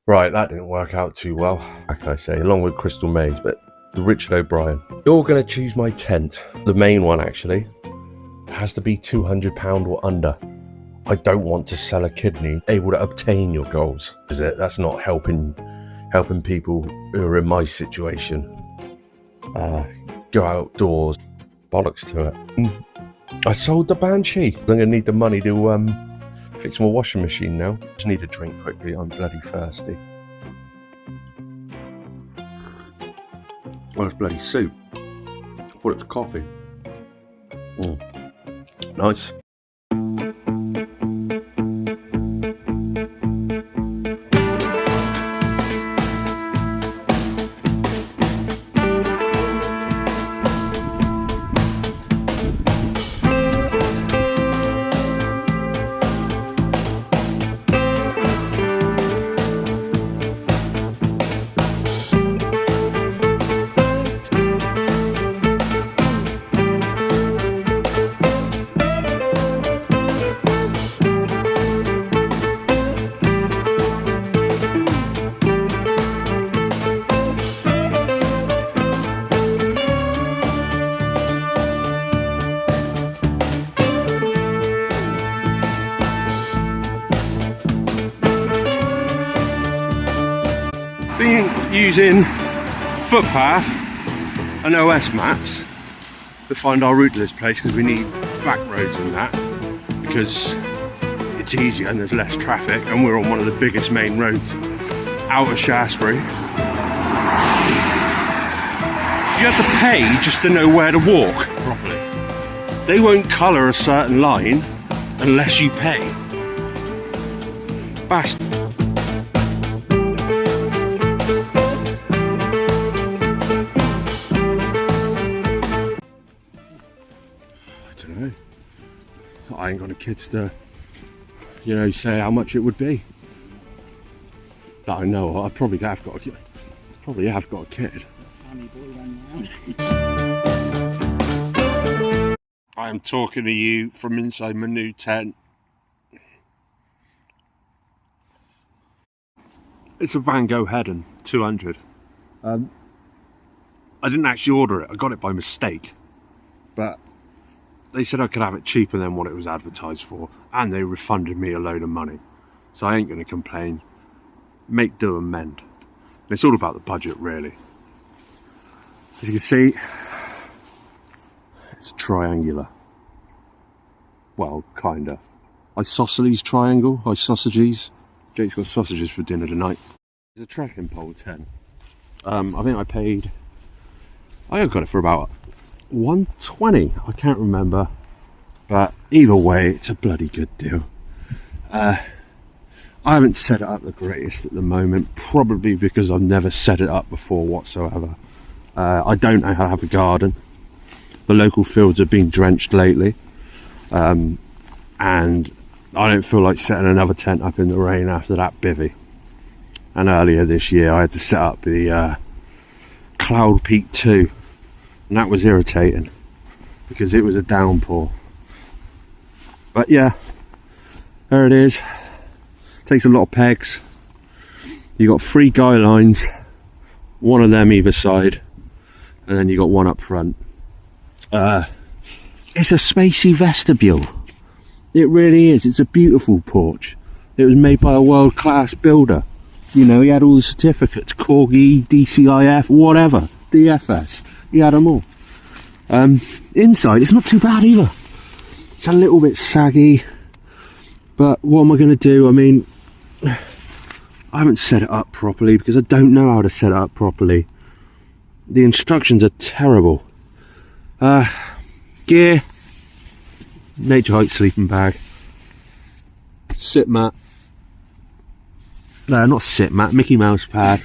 Right, that didn't work out too well. How can I say? Along with Crystal Maze, but the Richard O'Brien. You're going to choose my tent. The main one, actually. It has to be £200 or under. I don't want to sell a kidney able to obtain your goals, is it? That's not helping people who are in my situation. Go outdoors. Bollocks to it. I sold the Banshee. I'm going to need the money to fix my washing machine now. Just need a drink quickly. I'm bloody thirsty. Oh, it's bloody soup. I thought it was coffee. Nice. Been using footpath and OS maps to find our route to this place because we need back roads and that, because it's easier and there's less traffic, and we're on one of the biggest main roads out of Shaftesbury. You have to pay just to know where to walk properly. They won't colour a certain line unless you pay. Bastard. I ain't got the kids to, say how much it would be. That I know. I probably have got a kid. I am talking to you from inside my new tent. It's a Van Gogh Hedon 200. I didn't actually order it. I got it by mistake, but they said I could have it cheaper than what it was advertised for, and they refunded me a load of money. So I ain't going to complain. Make do and mend. And it's all about the budget, really. As you can see, it's triangular. Well, kinda. Isosceles triangle, sausages. Jake's got sausages for dinner tonight. It's a trekking pole 10. I think I got it for about 120, I can't remember, but either way it's a bloody good deal. I haven't set it up the greatest at the moment, probably because I've never set it up before whatsoever. I don't know how to have a garden. The local fields have been drenched lately, and I don't feel like setting another tent up in the rain after that bivvy. And earlier this year I had to set up the Cloud Peak 2, and that was irritating because it was a downpour. But yeah, there it is. Takes a lot of pegs. You got 3 guy lines, one of them either side, and then you got one up front. It's a spacey vestibule. It really is. It's a beautiful porch. It was made by a world-class builder. He had all the certificates, Corgi, DCIF, whatever, DFS. He had them all. Inside, it's not too bad either. It's a little bit saggy, but what am I going to do? I mean, I haven't set it up properly because I don't know how to set it up properly. The instructions are terrible. Gear, nature height sleeping bag, sit mat. No, not sit mat. Mickey Mouse pad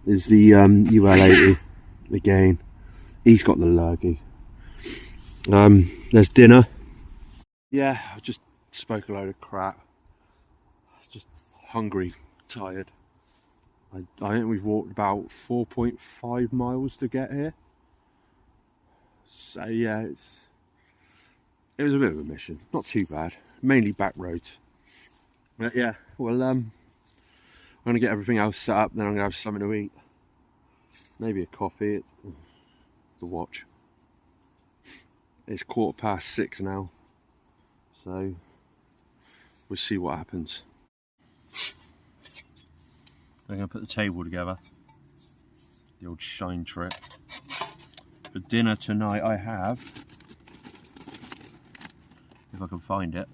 is the UL80 again. He's got the lurgy. There's dinner. Yeah, I just spoke a load of crap. Just hungry, tired. I think we've walked about 4.5 miles to get here. So yeah, it was a bit of a mission. Not too bad. Mainly back roads. But yeah, well, going to get everything else set up, then I'm going to have something to eat. Maybe a coffee. It's the watch. It's 6:15 now, so we'll see what happens. I'm going to put the table together. The old shine trick. For dinner tonight I have, if I can find it,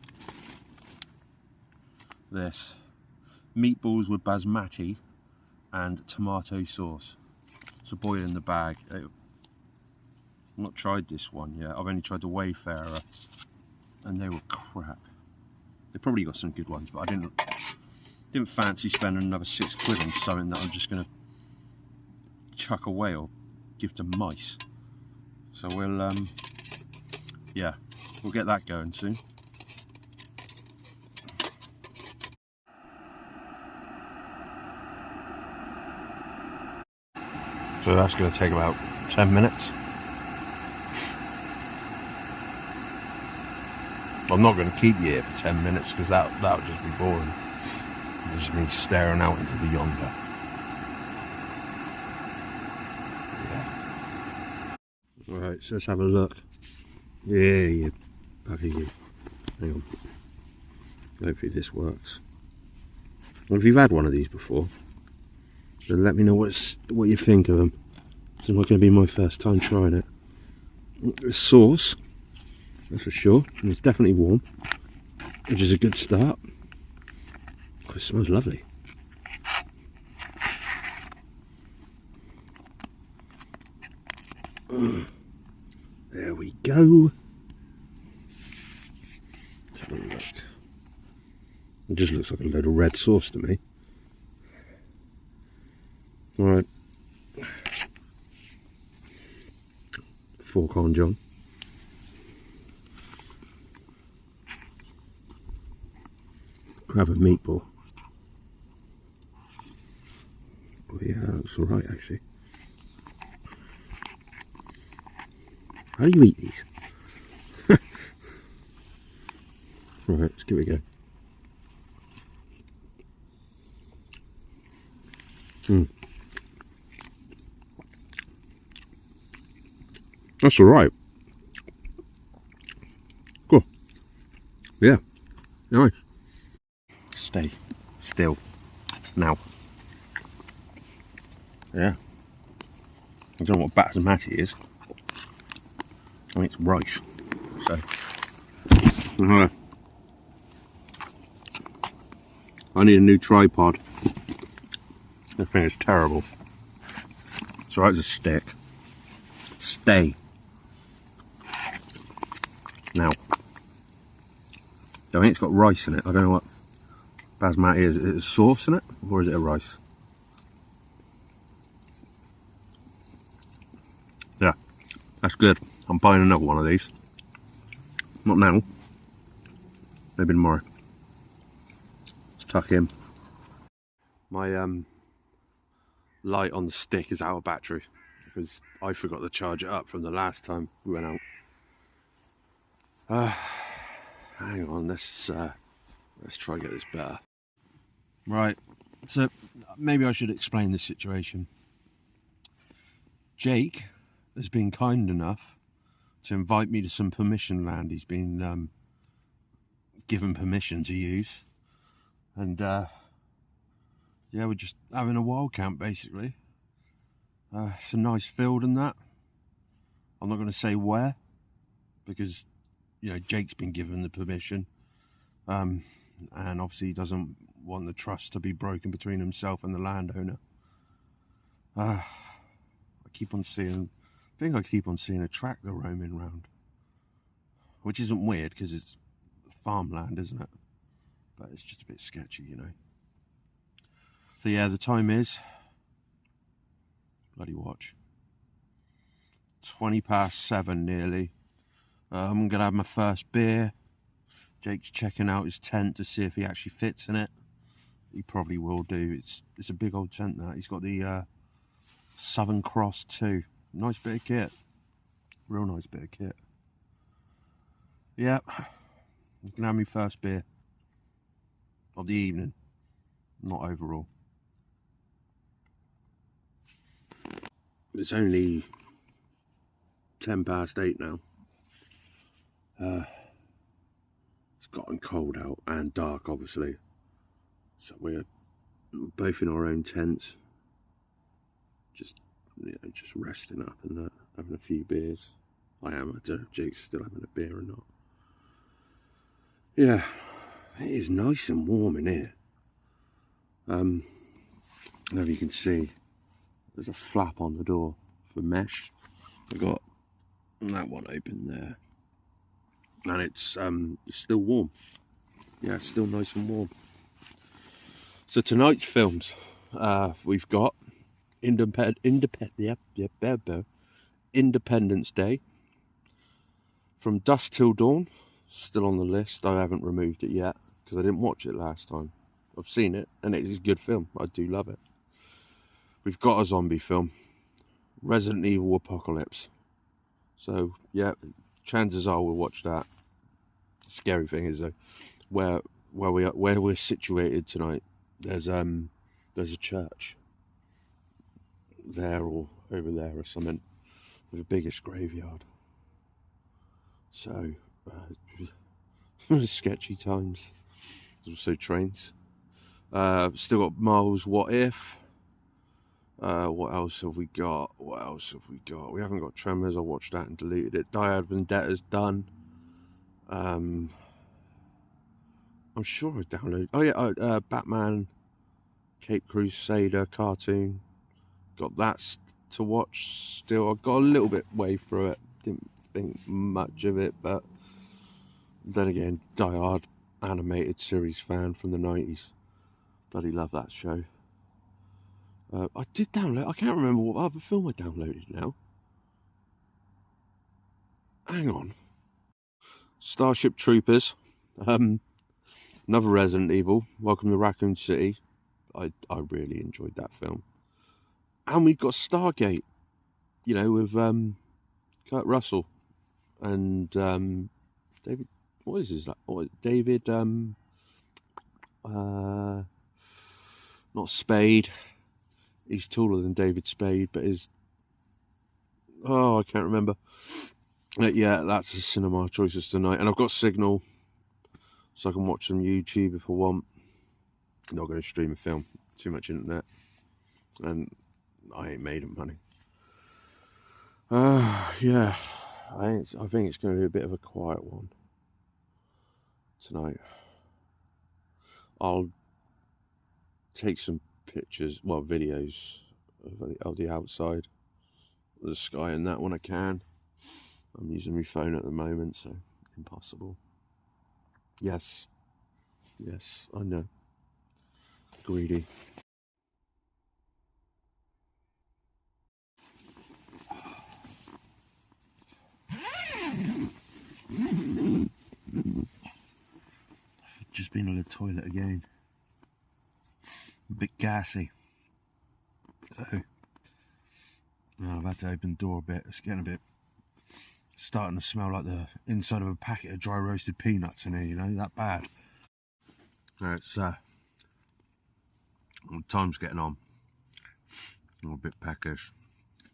this. Meatballs with basmati and tomato sauce. It's a boil in the bag. I've not tried this one yet. I've only tried the Wayfarer and they were crap. They probably got some good ones, but I didn't fancy spending another £6 on something that I'm just going to chuck away or give to mice. So we'll yeah, we'll get that going soon. So that's going to take about 10 minutes. I'm not going to keep you here for 10 minutes because that would just be boring. It's just me staring out into the yonder. Yeah. Alright, so let's have a look. Yeah, you bugger you. Hang on. Hopefully this works. Well, if you've had one of these before, then let me know what you think of them. It's not going to be my first time trying it. The sauce, that's for sure, and it's definitely warm, which is a good start. Oh, it smells lovely. There we go. Let's have a look. It just looks like a load of red sauce to me. Alright. Fork on, John. Grab a meatball. Oh yeah, that's alright actually. How do you eat these? Right, let's give it a go. That's alright. Cool. Yeah. Nice. Stay still. Now. Yeah. I don't know what basmati is. I think it's rice. So. I need a new tripod. This thing is terrible. It's alright as a stick. Stay. Now. I think it's got rice in it. I don't know what basmati is. Is it a sauce in it? Or is it a rice? Yeah. That's good. I'm buying another one of these. Not now. Maybe tomorrow. Let's tuck in. My light on the stick is out of battery because I forgot to charge it up from the last time we went out. Hang on, let's try and get this better. Right, so maybe I should explain the situation. Jake has been kind enough to invite me to some permission land he's been given permission to use, and yeah, we're just having a wild camp basically. It's a nice field and that. I'm not going to say where because, you know, Jake's been given the permission, and obviously he doesn't want the trust to be broken between himself and the landowner. I keep on seeing a tractor roaming around, which isn't weird because it's farmland, isn't it? But it's just a bit sketchy, you know. So yeah, the time is, bloody watch, 7:20 nearly. I'm gonna have my first beer. Jake's checking out his tent to see if he actually fits in it. He probably will do. It's a big old tent that. He's got the Southern Cross too. Nice bit of kit. Real nice bit of kit. Yep. I'm gonna have my first beer of the evening. Not overall. It's only 8:10 now. It's gotten cold out and dark, obviously. So we're both in our own tents, just resting up and having a few beers. I am. I don't know if Jake's still having a beer or not. Yeah, it is nice and warm in here. I don't know if you can see, there's a flap on the door for mesh. I've got that one open there, and it's still warm. Yeah, it's still nice and warm. So tonight's films, we've got Independence Day, From Dusk Till Dawn, still on the list. I haven't removed it yet because I didn't watch it last time. I've seen it and it is a good film. I do love it. We've got a zombie film, Resident Evil Apocalypse. So yeah, chances are we'll watch that. The scary thing is though, where we're situated tonight, there's a church there or over there or something with a biggish graveyard. So sketchy times. There's also trains. Still got Marvel's What If. What else have we got? We haven't got Tremors. I watched that and deleted it. Die Hard Vendetta's done. I'm sure I downloaded. Oh yeah, Batman, Cape Crusader cartoon. Got that to watch still. I got a little bit way through it. Didn't think much of it, but then again, Die Hard animated series fan from the 90s. Bloody love that show. I did download. I can't remember what other film I downloaded now. Hang on. Starship Troopers. Another Resident Evil. Welcome to Raccoon City. I really enjoyed that film. And we've got Stargate. You know, with Kurt Russell and David. What is his? David. Not Spade. He's taller than David Spade, but his... Oh, I can't remember. Yeah, that's the cinema choices tonight. And I've got Signal, so I can watch some YouTube if I want. I'm not going to stream a film. Too much internet. And I ain't made of money. Yeah. I think it's going to be a bit of a quiet one tonight. I'll take some pictures, well, videos of the outside, the sky and that when I can. I'm using my phone at the moment, so impossible. Yes, I know. Greedy. Just been to the toilet again. A bit gassy. So I've had to open the door a bit. It's getting a bit, starting to smell like the inside of a packet of dry roasted peanuts in here, you know, that bad. It's time's getting on. I'm a bit peckish.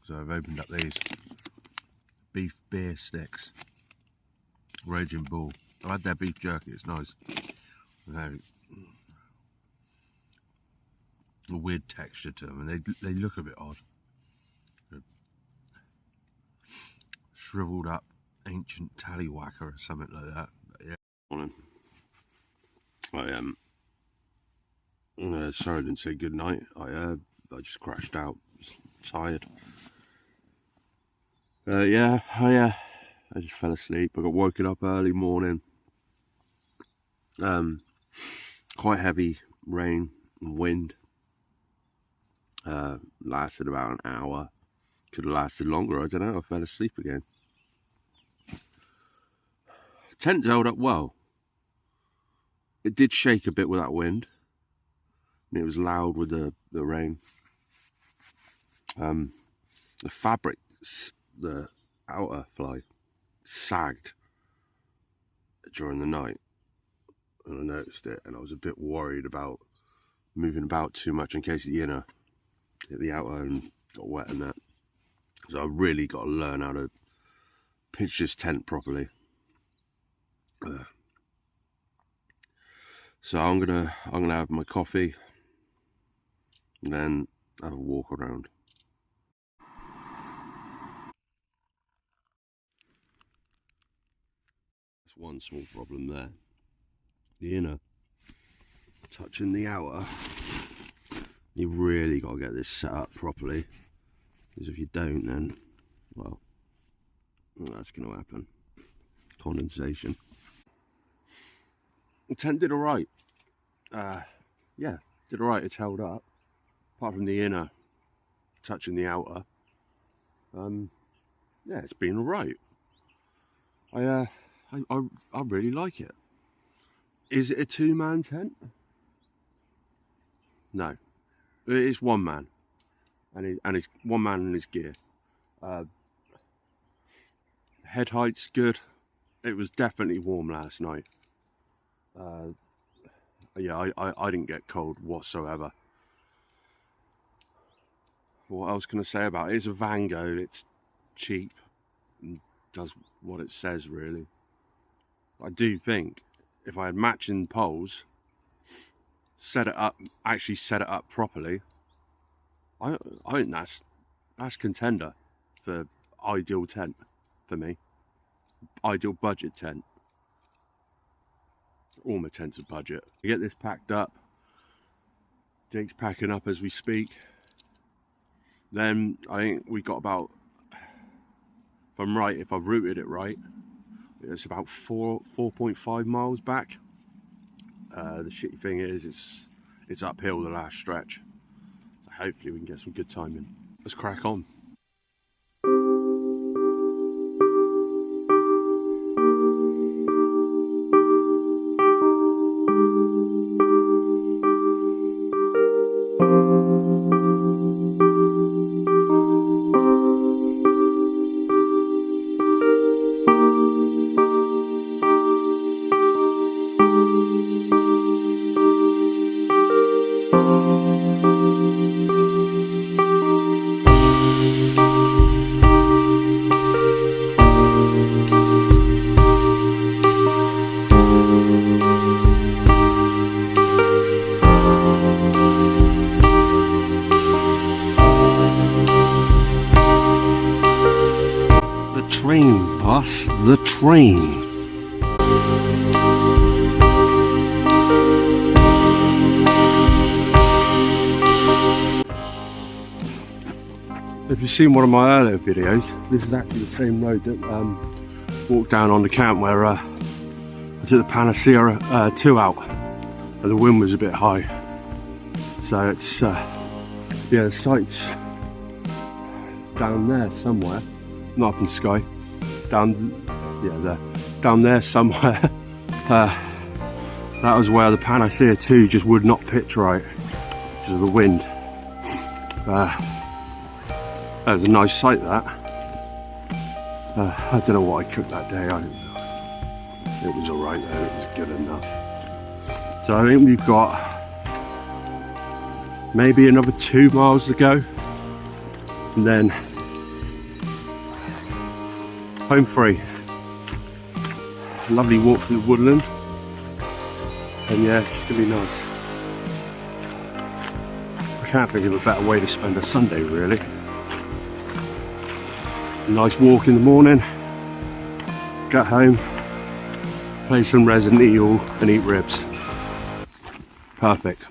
So I've opened up these beef beer sticks. Raging Bull. I've had their beef jerky, it's nice. A weird texture to them, and they look a bit odd. Shriveled up ancient tallywhacker or something like that. But yeah. Sorry I didn't say good night. I just crashed out. Just tired. I just fell asleep. I got woken up early morning. Quite heavy rain and wind. Lasted about an hour. Could have lasted longer, I don't know. I fell asleep again. Tent held up well. It did shake a bit with that wind. And it was loud with the rain. The fabric, the outer fly, sagged during the night. And I noticed it, and I was a bit worried about moving about too much in case the inner hit the outer and got wet and that. because I really got to learn how to pitch this tent properly. So I'm gonna have my coffee and then have a walk around. That's one small problem there. The inner touching the outer. You really got to get this set up properly, because if you don't, then, well, that's going to happen. Condensation. The tent did alright. Yeah, did alright. It's held up, apart from the inner touching the outer. Yeah, it's been alright. I really like it. Is it a two-man tent? No, it is one man, and it's one man and his gear. Head height's good. It was definitely warm last night. Yeah, I didn't get cold whatsoever. What else can I say about it? It's a Vango. It's cheap and does what it says, really. I do think if I had matching poles, actually set it up properly, I think that's contender for ideal tent for me. Ideal budget tent. All my tents are budget. I get this packed up. Jake's packing up as we speak. Then I think we got about, if I've routed it right, it's about 4.5 miles back. The shitty thing is it's uphill the last stretch. So hopefully we can get some good timing. Let's crack on. Train, boss, the train. If you've seen one of my earlier videos, this is actually the same road that walked down on the camp where I took the Panacea 2 out, and the wind was a bit high. So it's yeah, the site's down there somewhere. Not up in the sky, down there somewhere. That was where the Panacea 2 just would not pitch right because of the wind. That was a nice sight, that. I don't know what I cooked that day. It was alright though, it was good enough. So I think we've got maybe another 2 miles to go, and then home free. Lovely walk through the woodland, and yeah, it's gonna be nice. I can't think of a better way to spend a Sunday, really. A nice walk in the morning, get home, play some Resident Evil and eat ribs. Perfect.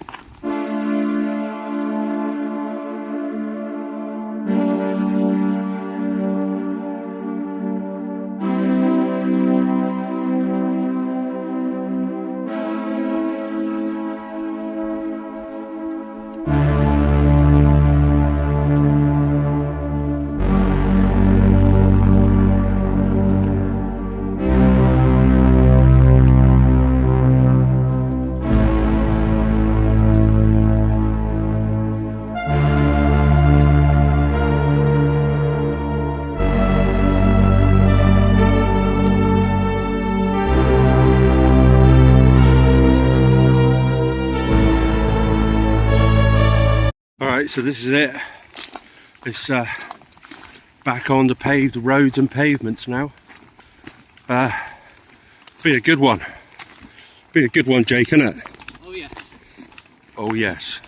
So this is it. This back on the paved roads and pavements now. Be a good one. Be a good one, Jake, innit? Oh yes. Oh yes.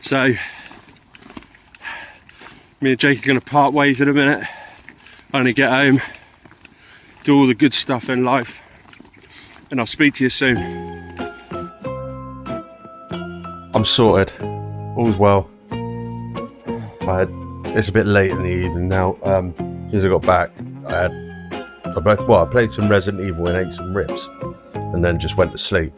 So, me and Jake are going to part ways in a minute. I'm going to get home, do all the good stuff in life, and I'll speak to you soon. I'm sorted. All's well. It's a bit late in the evening now. Since I got back, I played some Resident Evil and ate some ribs, and then just went to sleep.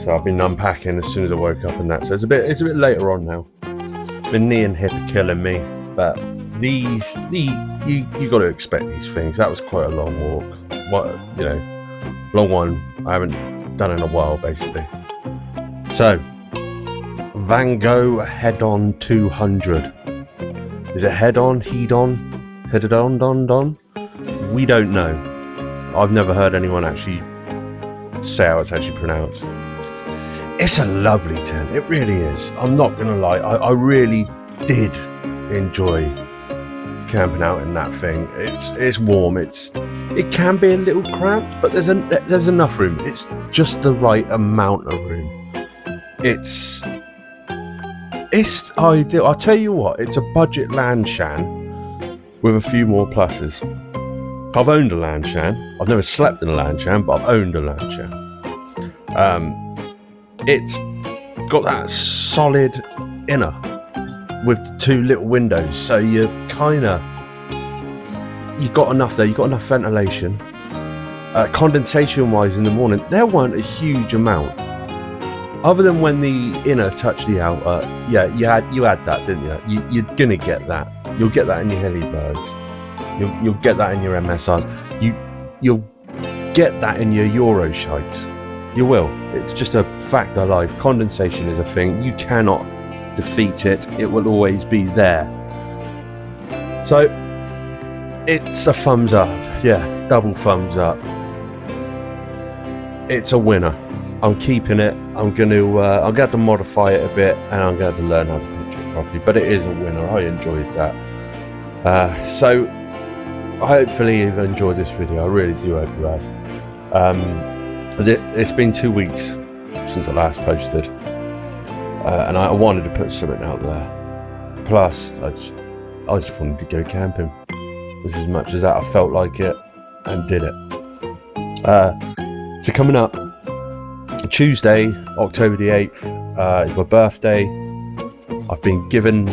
So I've been unpacking as soon as I woke up and that. So it's a bit later on now. The knee and hip are killing me, but you got to expect these things. That was quite a long walk. Long one I haven't done in a while, basically. So, Van Gogh Head-On 200. Is it head-on, head-on, headed-on, don? We don't know. I've never heard anyone actually say how it's actually pronounced. It's a lovely tent, it really is. I'm not gonna lie, I really did enjoy camping out in that thing. It's warm. It can be a little cramped, but there's enough room. It's just the right amount of room. It's ideal. I'll tell you what, it's a budget land shan with a few more pluses. I've owned a land shan. I've never slept in a land shan, but I've owned a land shan. It's got that solid inner with the two little windows, so you got enough there. You got enough ventilation. Condensation wise in the morning, there weren't a huge amount, other than when the inner touched the outer. Yeah, you had that, didn't you? You're gonna get that. You'll get that in your Helibergs. You'll get that in your MSRs. You'll get that in your Euroshites. You will. It's just a fact of life. Condensation is a thing. You cannot defeat it. It will always be there. So it's a thumbs up. Yeah, double thumbs up. It's a winner. I'm keeping it. I'm going to have to modify it a bit, and I'm going to have to learn how to pitch it properly. But it is a winner. I enjoyed that. So hopefully you've enjoyed this video. I really do hope you have. It's been 2 weeks since I last posted, and I wanted to put something out there. Plus, I just wanted to go camping. As much as that, I felt like it and did it. So coming up Tuesday, October the 8th, is my birthday. I've been given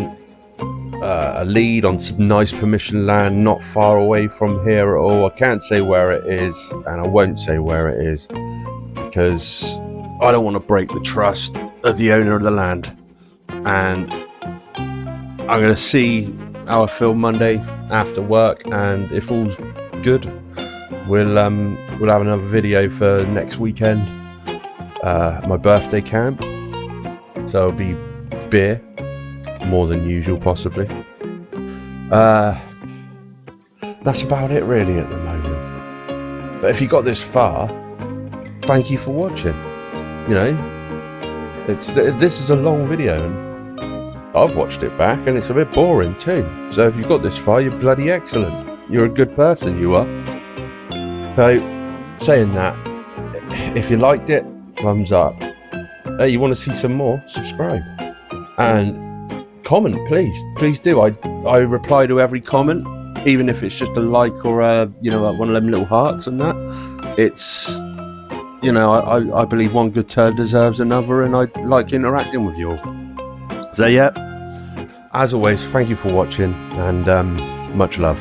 a lead on some nice permission land not far away from here at all. I can't say where it is, and I won't say where it is, because I don't want to break the trust of the owner of the land. And I'm going to see how I feel Monday after work, and if all's good, we'll have another video for next weekend. My birthday camp, so it'll be beer, more than usual possibly. That's about it really at the moment. But if you got this far, thank you for watching. You know, this is a long video, and I've watched it back, and it's a bit boring too. So if you've got this far, you're bloody excellent. You're a good person, you are. So, saying that, if you liked it, thumbs up. You want to see some more, subscribe. And comment, please do. I reply to every comment, even if it's just a like or one of them little hearts and that. It's, I believe one good turn deserves another, and I like interacting with you all. So yeah, as always, thank you for watching, and much love.